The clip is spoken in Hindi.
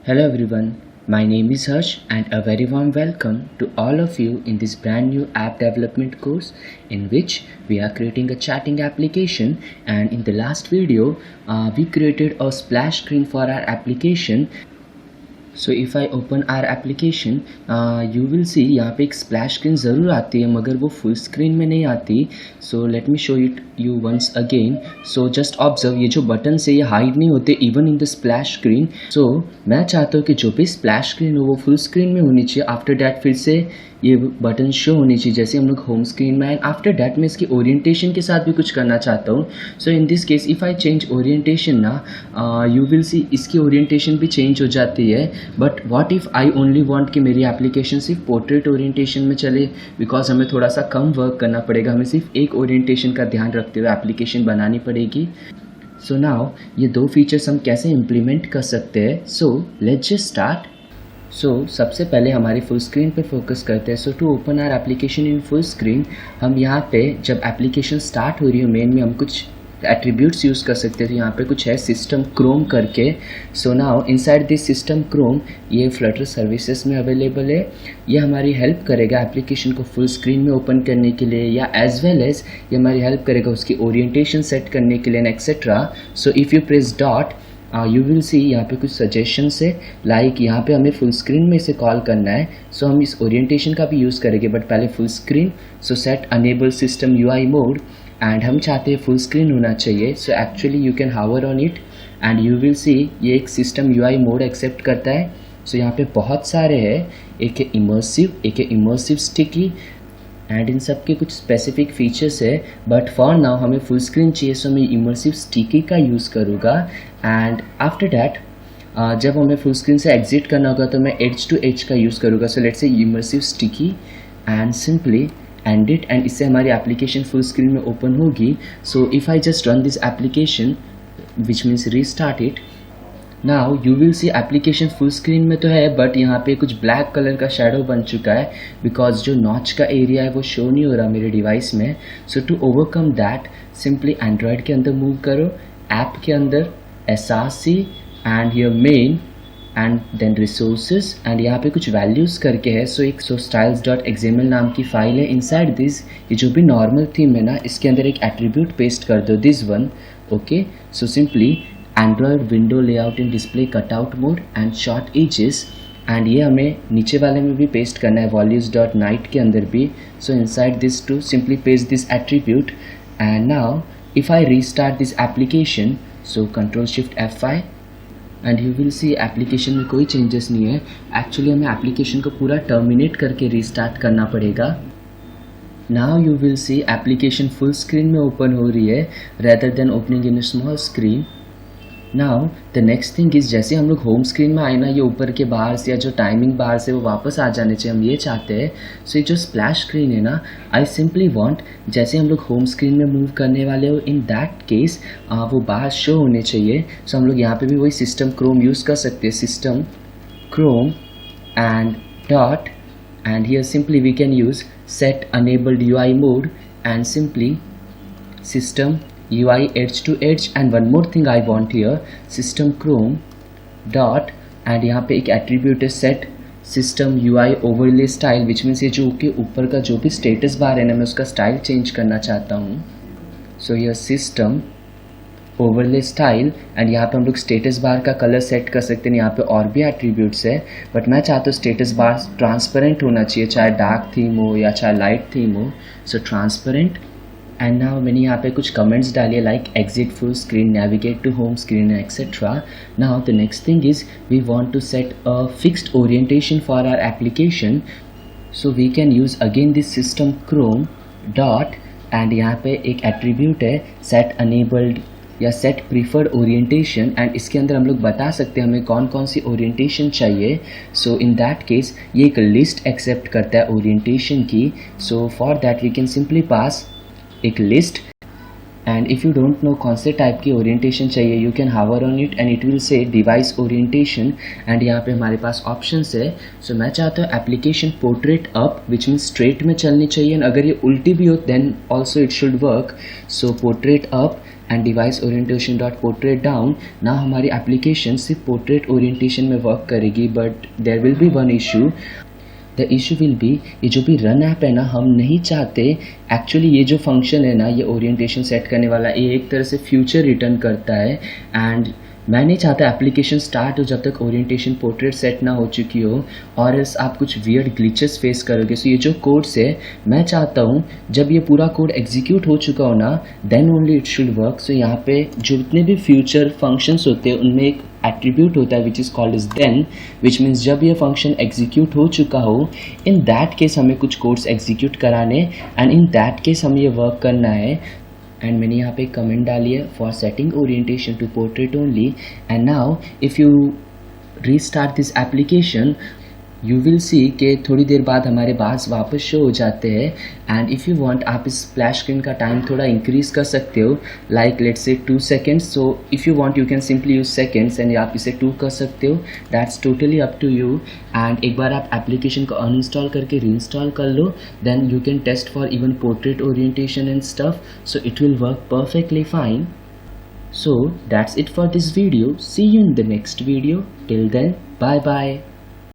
Hello everyone, my name is Harsh and a very warm welcome to all of you in this brand new app development course in which we are creating a chatting application. And in the last video we created a splash screen for our application. So if I open our application you will see यहाँ पे एक splash screen ज़रूर आती है मगर वो full screen में नहीं आती. So let me show it you once again. So just observe ये जो buttons है ये hide नहीं होते even in the splash screen. So मैं चाहता हूँ कि जो भी splash screen हो वो full screen में होनी चाहिए. After that फिर से ये बटन शो होनी चाहिए जैसे हम लोग होम स्क्रीन में. एंड आफ्टर डैट मैं इसकी ओरिएंटेशन के साथ भी कुछ करना चाहता हूँ. So in this case if I change orientation ना यू विल सी इसकी ओरिएंटेशन भी चेंज हो जाती है. But what if I only want कि मेरी एप्लीकेशन सिर्फ पोर्ट्रेट ओरिएंटेशन में चले, बिकॉज हमें थोड़ा सा कम वर्क करना पड़ेगा. हमें सिर्फ एक ओरिएंटेशन का ध्यान रखते हुए एप्लीकेशन बनानी पड़ेगी. सो नाउ ये दो फीचर्स हम कैसे इम्प्लीमेंट कर सकते हैं. So let's just start. So सबसे पहले हमारी फुल स्क्रीन पे फोकस करते हैं. So to open our application in full screen हम यहाँ पे जब एप्लीकेशन स्टार्ट हो रही हो मेन में हम कुछ एट्रीब्यूट्स यूज़ कर सकते हैं. तो यहाँ पे कुछ है सिस्टम क्रोम करके. So now inside this system Chrome ये फ्लटर सर्विसेज में अवेलेबल है. ये हमारी हेल्प करेगा एप्लीकेशन को फुल स्क्रीन में ओपन करने के लिए या एज वेल एज ये हमारी हेल्प करेगा उसकी ओरिएंटेशन सेट करने के लिए and etcetera. So if you press dot U will सी यहाँ पे कुछ सजेशंस है लाइक यहाँ पे हमें फुल स्क्रीन में इसे कॉल करना है. सो हम इस ओरिएंटेशन का भी यूज़ करेंगे बट पहले full screen. So set enable system UI mode and हम चाहते हैं फुल स्क्रीन होना चाहिए. So actually you can hover on it and you will see ये एक सिस्टम यूआई मोड एक्सेप्ट करता है. सो यहाँ पे बहुत सारे हैं, एक है इमर्सिव स्टिकी एंड इन सब के कुछ स्पेसिफिक फीचर्स है. बट फॉर नाउ हमें फुल स्क्रीन चाहिए सो मैं इमर्सिव स्टिकी का यूज़ करूँगा. एंड आफ्टर डैट जब हमें फुल स्क्रीन से एग्जिट करना होगा तो मैं एज टू एज का यूज़ करूँगा. So let's say immersive sticky and simply and it and इससे हमारी एप्लीकेशन फुल स्क्रीन में ओपन होगी. So if I just run this application which means restart it, now you will see application full screen में तो है बट यहाँ पे कुछ ब्लैक कलर का शेडो बन चुका है बिकॉज जो नॉच का एरिया है वो शो नहीं हो रहा मेरे डिवाइस में. So to overcome that simply android के अंदर मूव करो, ऐप के अंदर SRC and your main and then resources and यहाँ पे कुछ वैल्यूज़ करके है. सो एक styles.xml नाम की फाइल है. इनसाइड दिस ये जो भी नॉर्मल थीम है ना इसके अंदर एक एट्रीब्यूट पेस्ट कर दो, this one. Okay, so simply Android window layout in display cutout mode and short edges and ये हमें नीचे वाले में भी पेस्ट करना है values.night के अंदर भी. So inside this too simply paste this attribute and now if I restart this application so control shift F5 and you will see application में कोई चेंजेस नहीं है. एक्चुअली हमें एप्लीकेशन को पूरा टर्मिनेट करके रीस्टार्ट करना पड़ेगा. Now you will see application full screen में ओपन हो रही है rather than opening in a small screen. Now the next thing is जैसे हम लोग होम स्क्रीन में आए ना ये ऊपर के बाहर से या जो टाइमिंग बाहर से वो वापस आ जाने चाहिए, हम ये चाहते हैं. सो ये जो स्प्लैश स्क्रीन है ना आई सिंपली वांट जैसे हम लोग होम स्क्रीन में मूव करने वाले हो इन दैट केस वो बाहर शो होने चाहिए. सो हम लोग यहाँ पे भी वही सिस्टम क्रोम यूज़ कर सकते हैं, system chrome and dot and here simply we can use set enabled UI mode and simply system UI edge to edge and one more thing I want here system chrome dot and यहाँ पे एक attribute है set system UI overlay style which means ये जो के ऊपर का जो भी status bar है ना मैं उसका style change करना चाहता हूँ. so here system overlay style and यहाँ पे हम लोग status bar का color set कर सकते हैं. यहाँ पे और भी attributes है but मैं चाहता हूँ status bar transparent होना चाहिए, चाहे dark theme हो या चाहे light theme हो. so transparent एंड नाउ मैंने यहाँ पे कुछ कमेंट्स डाले like exit full screen, navigate to home screen etcetera. Now the next thing is we want to set a fixed orientation for our application. So we can use again this system chrome dot and यहाँ पे एक एट्रीब्यूट है सेट अनेबल्ड या सेट प्रीफर्ड ओरिएंटेशन एंड इसके अंदर हम लोग बता सकते हैं हमें कौन कौन सी ओरिएंटेशन चाहिए. सो इन दैट केस ये एक लिस्ट एक्सेप्ट करता है ओरिएंटेशन की. So for that we can simply pass एक list and if you don't know कौन से टाइप की ओरिएंटेशन चाहिए, you can hover on it and it will say device orientation. And यहाँ पे हमारे पास ऑप्शंस है। सो मैं चाहता हूँ application portrait up, which mean straight में चलनी चाहिए, एंड अगर ये उल्टी भी हो then also it should work. So portrait up and device orientation dot portrait down. ना हमारी एप्लीकेशन सिर्फ पोर्ट्रेट ओरिएंटेशन में वर्क करेगी, but there will be one issue. The issue will be, ये जो भी रन ऐप है ना, हम नहीं चाहते एक्चुअली ये जो फंक्शन है ना, ये ओरिएंटेशन सेट करने वाला, ये एक तरह से फ्यूचर रिटर्न करता है। एंड मैं नहीं चाहता एप्लीकेशन स्टार्ट हो जब तक ओरिएंटेशन पोर्ट्रेट सेट ना हो चुकी हो, और एल्स आप कुछ वियर्ड ग्लिचेस फेस करोगे। सो ये जो कोड्स है, मैं चाहता हूँ जब ये पूरा कोड एग्जीक्यूट हो चुका हो ना, then only it should work. So यहाँ पे जो जितने भी फ्यूचर फंक्शंस होते हैं उनमें एक एट्रीब्यूट होता है which is called is then, which means जब ये फंक्शन एग्जीक्यूट हो चुका हो, इन दैट केस हमें कुछ कोड्स एग्जीक्यूट कराने, एंड इन दैट केस हमें ये वर्क करना है। एंड मैंने यहाँ पे कमेंट डाली है for setting orientation to portrait only. And now if you restart this application, you will see कि थोड़ी देर बाद हमारे बार्स वापस शो हो जाते हैं। एंड इफ़ यू वांट, आप इस स्प्लैश स्क्रीन का टाइम थोड़ा इंक्रीज कर सकते हो, like let's say 2 seconds. So if you want you can simply use seconds, and आप इसे 2 कर सकते हो, that's totally up to you. And एक बार आप एप्लीकेशन को अनइंस्टॉल करके रीइंस्टॉल कर लो, then you can test for even portrait orientation and stuff, so it will work perfectly fine. So that's it for this video. See you in the next video. Till then, bye bye.